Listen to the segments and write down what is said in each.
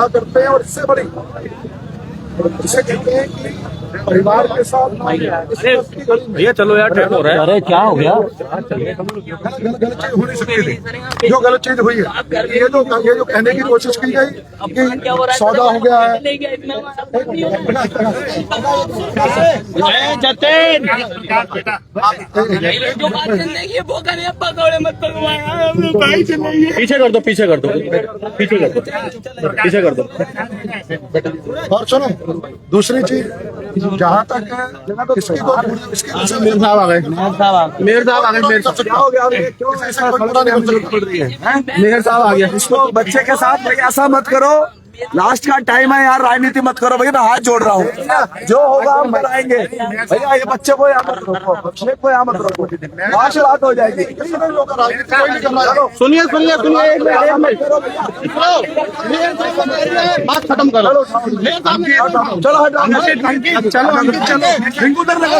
करते हैं और इससे बड़ी इसे कहते हैं कि परिवार के साथ भैया चलो यार, टाइम हो रहा है। अरे क्या हो गया? गलत चीज हो नहीं सकती थी। जो गलत चीज हुई है, ये जो कहने की कोशिश की गई कि सौदा हो गया है। जतिन पीछे कर दो, पीछे कर दो, पीछे कर दो, पीछे कर दो। और सुनो, दूसरी चीज जहाँ तक है इसकी तो मेयर साहब आ गए, मेयर साहब आ गए, मेयर साहब आ गए, क्या हो गया? क्यों ऐसा पड़ रही है? मेयर साहब आ गया। इसको बच्चे के साथ भैया ऐसा मत करो, लास्ट का टाइम है यार, राजनीति मत करो भैया, मैं हाथ जोड़ रहा हूँ, जो होगा हम कराएंगे भैया। ये बच्चे को यहाँ मत रोको, बच्चे को यहाँ मत रोको, आज बात हो जाएगी। सुनिए सुनिए सुनिए, बात खत्म करो। चलो हटो, चलो अंकित चलो, रिंकू उधर लगा,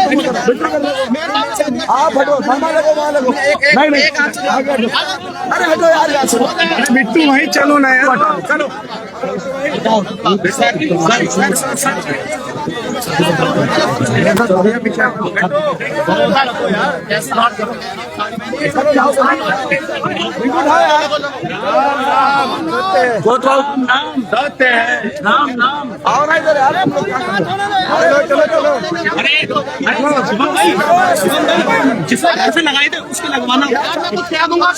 आप हटो, सामान लगो, वहाँ लगो, नहीं अरे हटो यार, यहाँ से मिट्टू वहीं चलो ना यार, चलो। नाम नाम आओ ना इधर यार, चलो चलो, जिसको पैसे लगाए थे उसके लगवाना। मैं तो क्या दूंगा,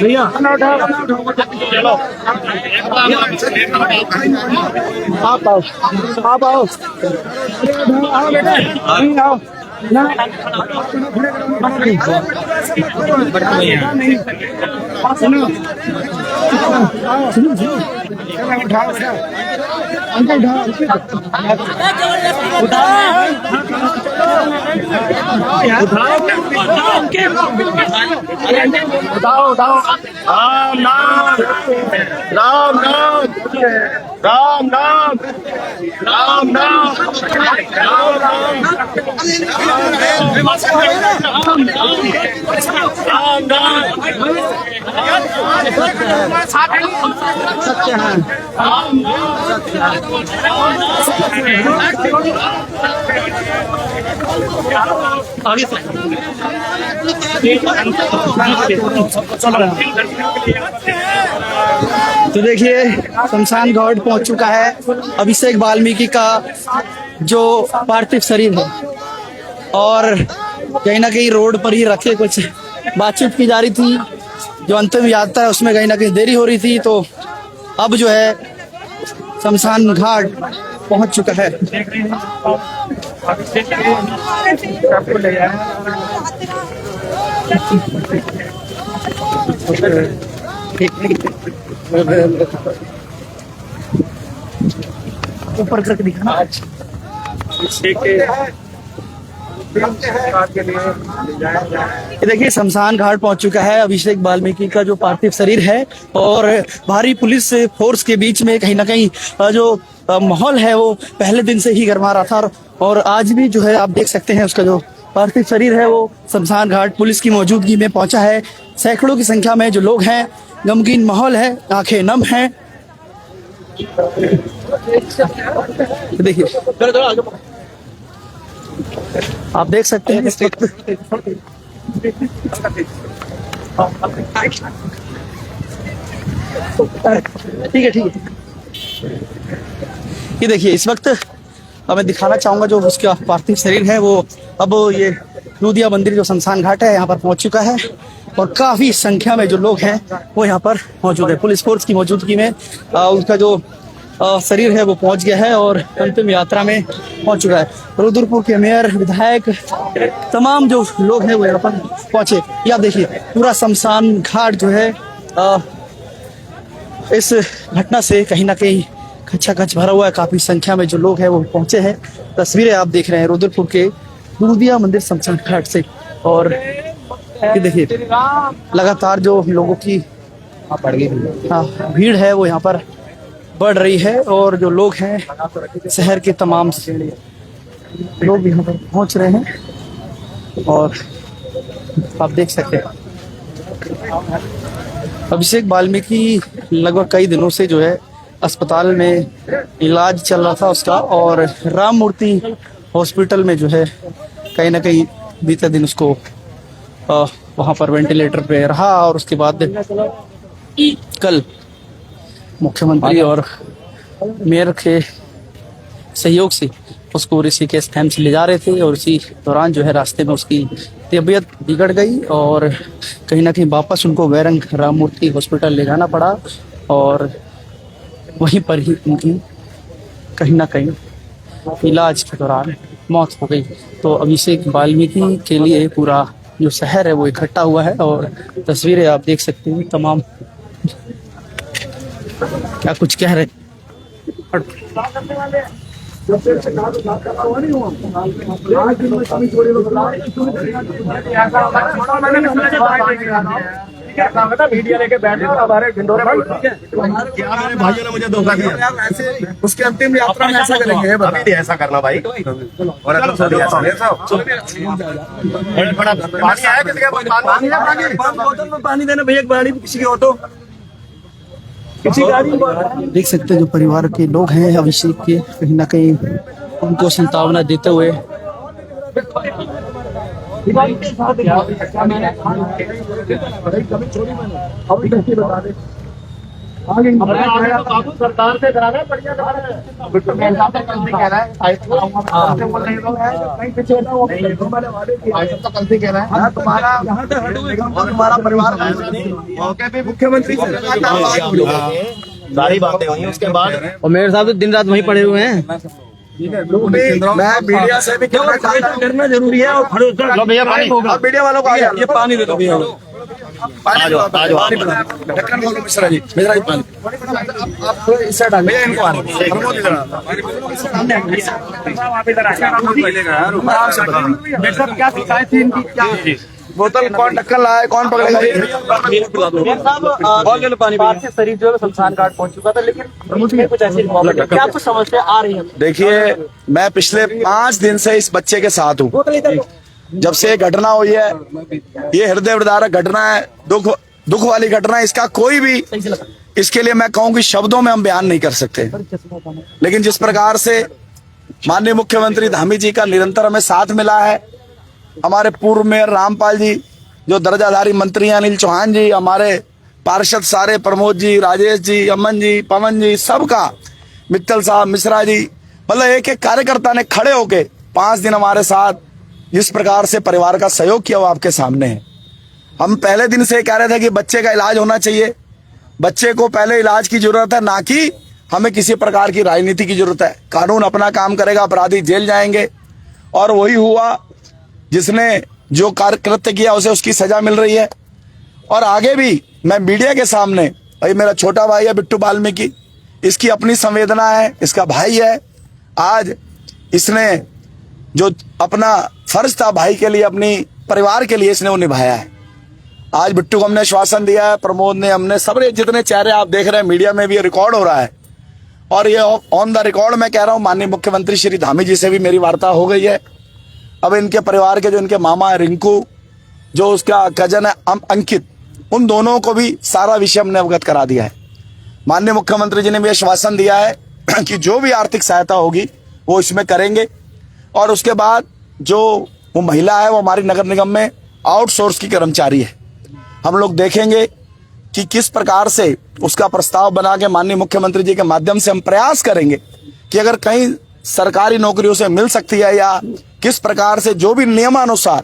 भैया चलो आप आओ, आप आओ, आओ बेटा, आओ उठाओ उठाओ। राम नाम राम नाम राम नाम राम नाम सत्य है। तो देखिए शमशान घाट पहुंच चुका है अभिषेक वाल्मीकि का जो पार्थिव शरीर है, और कहीं ना कहीं रोड पर ही रखे कुछ बातचीत की जा रही थी। जो अंतिम यात्रा है उसमें कहीं ना कहीं देरी हो रही थी, तो अब जो है शमशान घाट पहुंच चुका है। ऊपर करके दिखाना। ये देखिए शमशान घाट पहुंच चुका है अभिषेक वाल्मीकि का जो पार्थिव शरीर है, और भारी पुलिस फोर्स के बीच में कहीं ना कहीं जो माहौल है वो पहले दिन से ही गर्मा रहा था, और आज भी जो है आप देख सकते हैं उसका जो पार्थिव शरीर है वो शमशान घाट पुलिस की मौजूदगी में पहुंचा है। सैकड़ों की संख्या में जो लोग हैं, गमगीन माहौल है, आंखें नम हैं। देखिए आप देख सकते हैं इस वक्त ठीक है। ये देखिए इस वक्त मैं दिखाना चाहूंगा जो उसका पार्थिव शरीर है वो अब ये दूधिया मंदिर जो शमशान घाट है यहाँ पर पहुंच चुका है, और काफी संख्या में जो लोग हैं वो यहाँ पर मौजूद है। पुलिस फोर्स की मौजूदगी में उनका जो शरीर है वो पहुंच गया है और अंतिम यात्रा में पहुंच चुका है। रुद्रपुर के मेयर, विधायक, तमाम जो लोग हैं वो यहाँ पर पहुंचे। या देखिए पूरा शमशान घाट जो है इस घटना से कहीं ना कहीं खचाखच भरा हुआ है, काफी संख्या में जो लोग हैं वो पहुंचे हैं। तस्वीरें आप देख रहे हैं रुद्रपुर के नूदिया मंदिर शमशान घाट से। और ये देखिए लगातार जो लोगों की भीड़ है वो यहाँ पर बढ़ रही है, और जो लोग हैं शहर के तमाम लोग यहाँ पर पहुंच रहे हैं। और आप देख सकते हैं अभिषेक वाल्मीकि लगभग कई दिनों से जो है अस्पताल में इलाज चल रहा था उसका, और राम मूर्ति हॉस्पिटल में जो है कहीं ना कहीं बीते दिन उसको वहाँ पर वेंटिलेटर पे रहा, और उसके बाद कल मुख्यमंत्री और मेयर के सहयोग से उसको ऋषिकेश एम्स ले जा रहे थे, और इसी दौरान जो है रास्ते में उसकी तबीयत बिगड़ गई और कहीं ना कहीं वापस उनको वैरंग राम मूर्ति हॉस्पिटल ले जाना पड़ा, और वहीं पर ही उनकी कहीं ना कहीं इलाज के दौरान मौत हो गई। तो अभिषेक वाल्मीकि के लिए पूरा जो शहर है वो इकट्ठा हुआ है, और तस्वीरें आप देख सकते हैं तमाम क्या कुछ कह रहे मीडिया लेके बैठे और हमारे ढिंडोरे भाइयों ने मुझे धोखा दिया। ऐसे उसके अंतिम यात्रा में ऐसा करेंगे, अभी ऐसा करना भाई। और बड़ा पानी आया किसी का बोतल में पानी देना भैया, गाड़ी किसी की ऑटो किसी गाड़ी। देख सकते हैं जो परिवार के लोग हैं अभिषेक के, कहीं ना कहीं उनको संतावना देते हुए सरकार से करा रहा तुम्हारा परिवार मुख्यमंत्री सारी बातें हुई उसके बाद, और मेरे साहब तो दिन रात वहीं पड़े हुए हैं। मैं मीडिया से भी करना जरूरी है। और भैया मीडिया वालों को ये पानी दे दो भैया। ढक्कन खोलो मिश्रा जी पानी आप इस साइड आ भैया, इनको क्या शिकायत थी इनकी, क्या बोतल कौन ढक्कन लाया, कौन पकड़ेगा? पार्थिव शरीर जो है शमशान घाट पहुंच चुका था, लेकिन कुछ ऐसी क्या कुछ समस्या आ रही है? देखिए, मैं पिछले 5 दिन से इस बच्चे के साथ हूँ। जब से ये घटना हुई है, ये हृदय विदारक घटना है, दुख वाली घटना है। इसका कोई भी, इसके लिए मैं कहूँ कि शब्दों में हम बयान नहीं कर सकते। लेकिन जिस प्रकार से माननीय मुख्यमंत्री धामी जी का निरंतर हमें साथ मिला है, हमारे पूर्व मेयर रामपाल जी, जो दर्जाधारी मंत्री हैं अनिल चौहान जी, हमारे पार्षद सारे प्रमोद जी, राजेश जी, अमन जी, पवन जी, सबका, मित्तल साहब, मिश्रा जी, मतलब एक एक कार्यकर्ता ने खड़े होके 5 दिन हमारे साथ जिस प्रकार से परिवार का सहयोग किया वो आपके सामने है। हम पहले दिन से कह रहे थे कि बच्चे का इलाज होना चाहिए, बच्चे को पहले इलाज की जरूरत है, ना कि हमें किसी प्रकार की राजनीति की जरूरत है। कानून अपना काम करेगा, अपराधी जेल जाएंगे, और वही हुआ। जिसने जो कार्य कृत्य किया उसे उसकी सजा मिल रही है। और आगे भी मैं मीडिया के सामने, भाई मेरा छोटा भाई है बिट्टू वाल्मीकि, इसकी अपनी संवेदना है, इसका भाई है। आज इसने जो अपना फर्ज था भाई के लिए, अपनी परिवार के लिए, इसने वो निभाया है। आज बिट्टू को हमने आश्वासन दिया है, प्रमोद ने, हमने, सब जितने चेहरे आप देख रहे हैं मीडिया में भी ये रिकॉर्ड हो रहा है, और ये ऑन द रिकॉर्ड मैं कह रहा हूँ, माननीय मुख्यमंत्री श्री धामी जी से भी मेरी वार्ता हो गई है। अब इनके परिवार के जो इनके मामा है रिंकू, जो उसका कजन है अंकित, उन दोनों को भी सारा विषय हमने अवगत करा दिया है। माननीय मुख्यमंत्री जी ने भी आश्वासन दिया है कि जो भी आर्थिक सहायता होगी वो इसमें करेंगे। और उसके बाद जो वो महिला है वो हमारी नगर निगम में आउटसोर्स की कर्मचारी है। हम लोग देखेंगे कि किस प्रकार से उसका प्रस्ताव बना के माननीय मुख्यमंत्री जी के माध्यम से हम प्रयास करेंगे कि अगर कहीं सरकारी नौकरियों से मिल सकती है, या किस प्रकार से जो भी नियमानुसार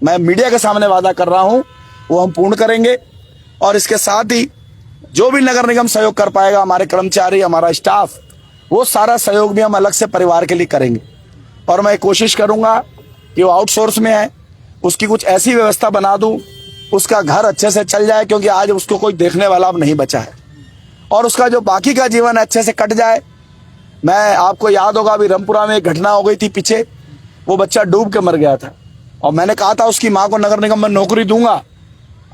मैं मीडिया के सामने वादा कर रहा हूं वो हम पूर्ण करेंगे। और इसके साथ ही जो भी नगर निगम सहयोग कर पाएगा, हमारे कर्मचारी, हमारा स्टाफ, वो सारा सहयोग भी हम अलग से परिवार के लिए करेंगे। और मैं कोशिश करूंगा कि वो आउटसोर्स में है, उसकी कुछ ऐसी व्यवस्था बना दूं, उसका घर अच्छे से चल जाए, क्योंकि आज उसको कोई देखने वाला अब नहीं बचा है, और उसका जो बाकी का जीवन अच्छे से कट जाए, मैं आपको याद होगा अभी रामपुरा में एक घटना हो गई थी पीछे, वो बच्चा डूब के मर गया था और मैंने कहा था उसकी माँ को नगर निगम में नौकरी दूंगा।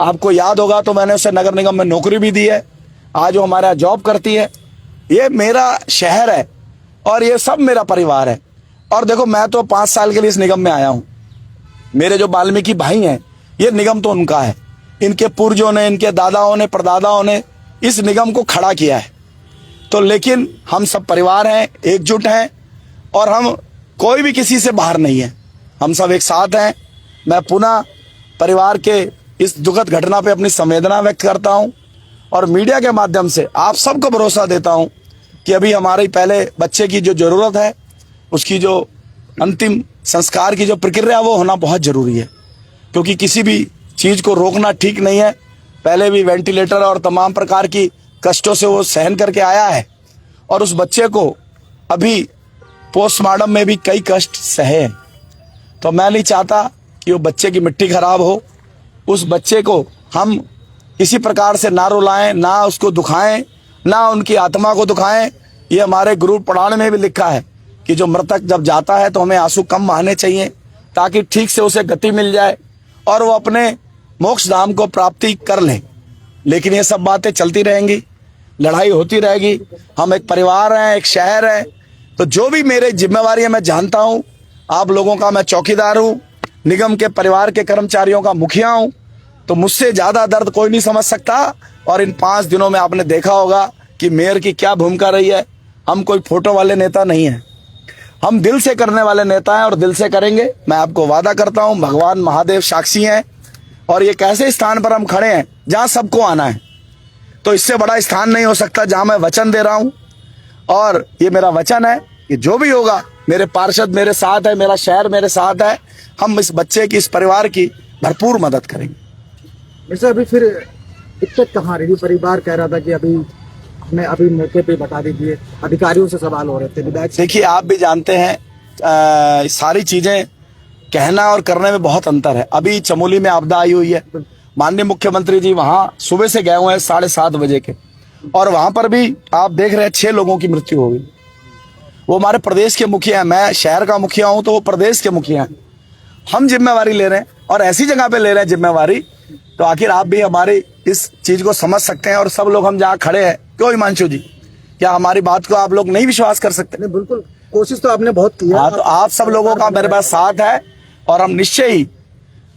आपको याद होगा तो मैंने उसे नगर निगम में नौकरी भी दी है। आज वो हमारे यहाँ जॉब करती है। ये मेरा शहर है और ये सब मेरा परिवार है। और देखो मैं तो 5 साल के लिए इस निगम में आया हूँ। मेरे जो वाल्मीकि भाई हैं, ये निगम तो उनका है। इनके पूर्वजों ने, इनके दादाओं ने, परदादाओं ने इस निगम को खड़ा किया है। तो लेकिन हम सब परिवार हैं, एकजुट हैं और हम कोई भी किसी से बाहर नहीं है, हम सब एक साथ हैं। मैं पुनः परिवार के इस दुखद घटना पे अपनी संवेदना व्यक्त करता हूं और मीडिया के माध्यम से आप सबको भरोसा देता हूं कि अभी हमारे पहले बच्चे की जो जरूरत है, उसकी जो अंतिम संस्कार की जो प्रक्रिया वो होना बहुत जरूरी है, क्योंकि किसी भी चीज को रोकना ठीक नहीं है। पहले भी वेंटिलेटर और तमाम प्रकार की कष्टों से वो सहन करके आया है और उस बच्चे को अभी पोस्टमार्टम में भी कई कष्ट सहे हैं। तो मैं नहीं चाहता कि वो बच्चे की मिट्टी खराब हो। उस बच्चे को हम किसी प्रकार से ना रुलाएं, ना उसको दुखाएं, ना उनकी आत्मा को दुखाएं। ये हमारे गुरु पुराण में भी लिखा है कि जो मृतक जब जाता है तो हमें आंसू कम बहाने चाहिए ताकि ठीक से उसे गति मिल जाए और वो अपने मोक्ष धाम को प्राप्ति कर ले। लेकिन ये सब बातें चलती रहेंगी, लड़ाई होती रहेगी। हम एक परिवार हैं, एक शहर है, तो जो भी मेरे जिम्मेवारी है मैं जानता हूं। आप लोगों का मैं चौकीदार हूं, निगम के परिवार के कर्मचारियों का मुखिया हूं, तो मुझसे ज्यादा दर्द कोई नहीं समझ सकता। और इन 5 दिनों में आपने देखा होगा कि मेयर की क्या भूमिका रही है। हम कोई फोटो वाले नेता नहीं है, हम दिल से करने वाले नेता हैं और दिल से करेंगे। मैं आपको वादा करता हूं, भगवान महादेव साक्षी हैं और ये कैसे स्थान पर हम खड़े हैं जहां सबको आना है। तो इससे बड़ा स्थान नहीं हो सकता जहां मैं वचन दे रहा हूं और ये मेरा वचन है कि जो भी होगा, मेरे पार्षद मेरे साथ है, मेरा शहर मेरे साथ है। हम इस बच्चे की, इस परिवार की भरपूर मदद करेंगे। वैसे अभी फिर दिक्कत कहाँ रही? परिवार कह रहा था कि अभी मौके पे बता दीजिए, अधिकारियों से सवाल हो रहे थे, विधायक से। देखिए आप भी जानते हैं सारी चीजें कहना और करने में बहुत अंतर है। अभी चमोली में आपदा आई हुई है, माननीय मुख्यमंत्री जी वहां सुबह से गए हुए हैं 7:30 बजे के, और वहां पर भी आप देख रहे हैं 6 लोगों की मृत्यु हो गई। वो हमारे प्रदेश के मुखिया हैं, मैं शहर का मुखिया हूं तो वो प्रदेश के मुखिया हैं। हम जिम्मेवारी ले रहे हैं और ऐसी जगह पे ले रहे हैं जिम्मेवारी, तो आखिर आप भी हमारी इस चीज को समझ सकते हैं। और सब लोग हम जहाँ खड़े हैं, क्यों हिमांशु जी, क्या हमारी बात को आप लोग नहीं विश्वास कर सकते? नहीं, बिल्कुल कोशिश तो आपने बहुत की है। हाँ, तो आप सब लोगों का मेरे पास साथ है और हम निश्चय ही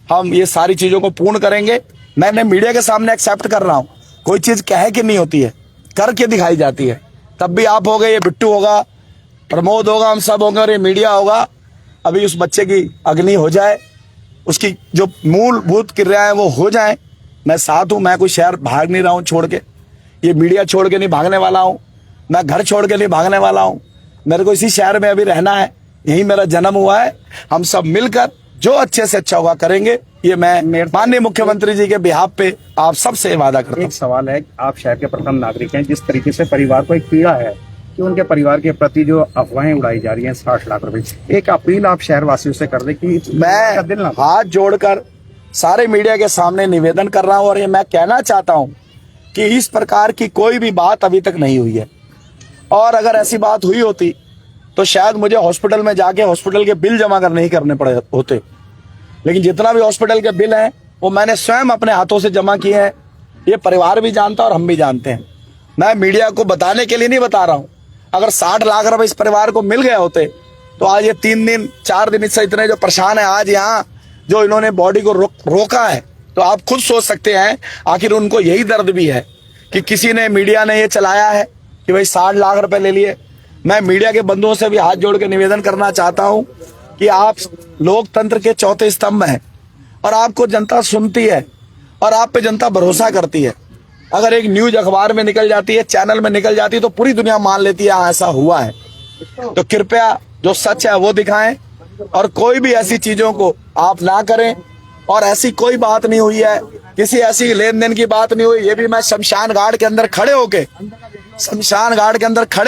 हम ये सारी चीजों को पूर्ण करेंगे। मैंने मीडिया के सामने एक्सेप्ट कर रहा हूँ, कोई चीज कह के नहीं होती है, करके दिखाई जाती है। तब भी आप हो गए, ये बिट्टू होगा, प्रमोद होगा, हम सब होंगे और ये मीडिया होगा। अभी उस बच्चे की अग्नि हो जाए, उसकी जो मूलभूत क्रियाएं वो हो जाए। मैं साथ हूं, मैं कोई शहर भाग नहीं रहा हूं छोड़ के, ये मीडिया छोड़ के नहीं भागने वाला हूं, मैं घर छोड़ के नहीं भागने वाला हूं। मेरे को इसी शहर में अभी रहना है, यही मेरा जन्म हुआ है। हम सब मिलकर जो अच्छे से अच्छा होगा करेंगे, ये मैं माननीय मुख्यमंत्री जी के बिहाफ पे आप सबसे वादा करता हूं। एक सवाल है, आप शहर के प्रथम नागरिक हैं, जिस तरीके से परिवार को एक पीड़ा है कि उनके परिवार के प्रति जो अफवाहें उड़ाई जा रही हैं 60 लाख रुपए, एक अपील आप शहर वासियों से कर दें कि मैं दिल ना हाथ जोड़कर सारे मीडिया के सामने निवेदन कर रहा हूं और ये मैं कहना चाहता हूं कि इस प्रकार की कोई भी बात अभी तक नहीं हुई है, और अगर ऐसी बात हुई होती तो शायद मुझे हॉस्पिटल में जाके हॉस्पिटल के बिल जमा नहीं करने पड़े होते। लेकिन जितना भी हॉस्पिटल के बिल हैं वो मैंने स्वयं अपने हाथों से जमा किए हैं। ये परिवार भी जानता है और हम भी जानते हैं। मैं मीडिया को बताने के लिए नहीं बता रहा हूं। अगर 60 लाख रुपए इस परिवार को मिल गए होते तो आज ये 3 दिन 4 दिन इससे इतने जो परेशान है, आज यहाँ जो इन्होंने बॉडी को रोका है, तो आप खुद सोच सकते हैं आखिर उनको यही दर्द भी है कि किसी ने, मीडिया ने ये चलाया है कि भाई 60 लाख रुपए ले लिए। मैं मीडिया के बंधुओं से भी हाथ जोड़ के निवेदन करना चाहता हूं कि आप लोकतंत्र के चौथे स्तंभ हैं और आपको जनता सुनती है और आप पे जनता भरोसा करती है। अगर एक न्यूज अखबार में निकल जाती है, चैनल में निकल जाती है, तो पूरी दुनिया मान लेती है ऐसा हुआ है। तो कृपया जो सच है वो दिखाएं और कोई भी ऐसी चीजों को आप ना करें। और ऐसी कोई बात नहीं हुई है, किसी ऐसी लेन देन की बात नहीं हुई। ये भी मैं शमशान घाट के अंदर खड़े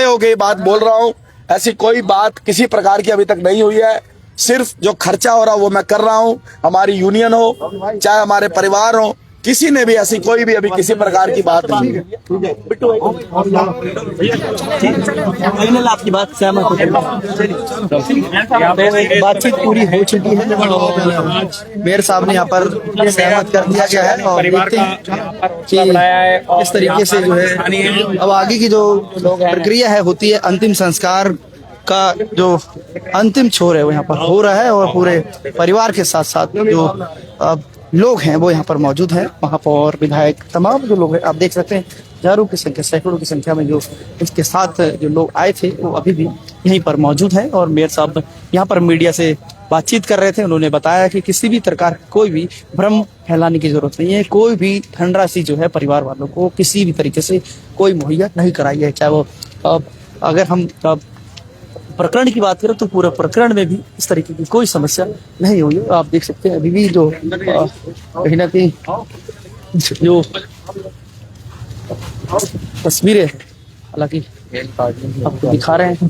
होके ये बात बोल रहा हूँ। ऐसी कोई बात किसी प्रकार की अभी तक नहीं हुई है। सिर्फ जो खर्चा हो रहा है वो मैं कर रहा हूँ। हमारी यूनियन हो, चाहे हमारे परिवार हो, किसी ने भी ऐसी कोई भी अभी किसी प्रकार की बात नहीं है। फाइनल आपकी बात सहमत हो बातचीत पूरी हो चुकी है और मेयर साहब ने यहाँ पर सहमत कर दिया गया है और देखते हैं कि इस तरीके से जो है अब आगे की जो प्रक्रिया है होती है अंतिम संस्कार का जो अंतिम छोर है वो यहाँ पर हो रहा है और पूरे परिवार के साथ साथ जो लोग हैं वो यहाँ पर मौजूद हैं महापौर विधायक तमाम जो लोग हैं आप देख सकते हैं हजारों की संख्या सैकड़ों की संख्या में जो इसके साथ जो लोग आए थे वो अभी भी यहीं पर मौजूद हैं और मेयर साहब यहाँ पर मीडिया से बातचीत कर रहे थे। उन्होंने बताया कि किसी भी प्रकार कोई भी भ्रम फैलाने की जरूरत नहीं है, कोई भी धनराशि जो है परिवार वालों को किसी भी तरीके से कोई मुहैया नहीं कराई है। चाहे वो अगर हम प्रकरण की बात करें तो पूरे प्रकरण में भी इस तरीके की कोई समस्या नहीं हुई है। आप देख सकते हैं अभी भी जो कहीं ना कहीं जो तस्वीरें हैं हालांकि आपको दिखा रहे हैं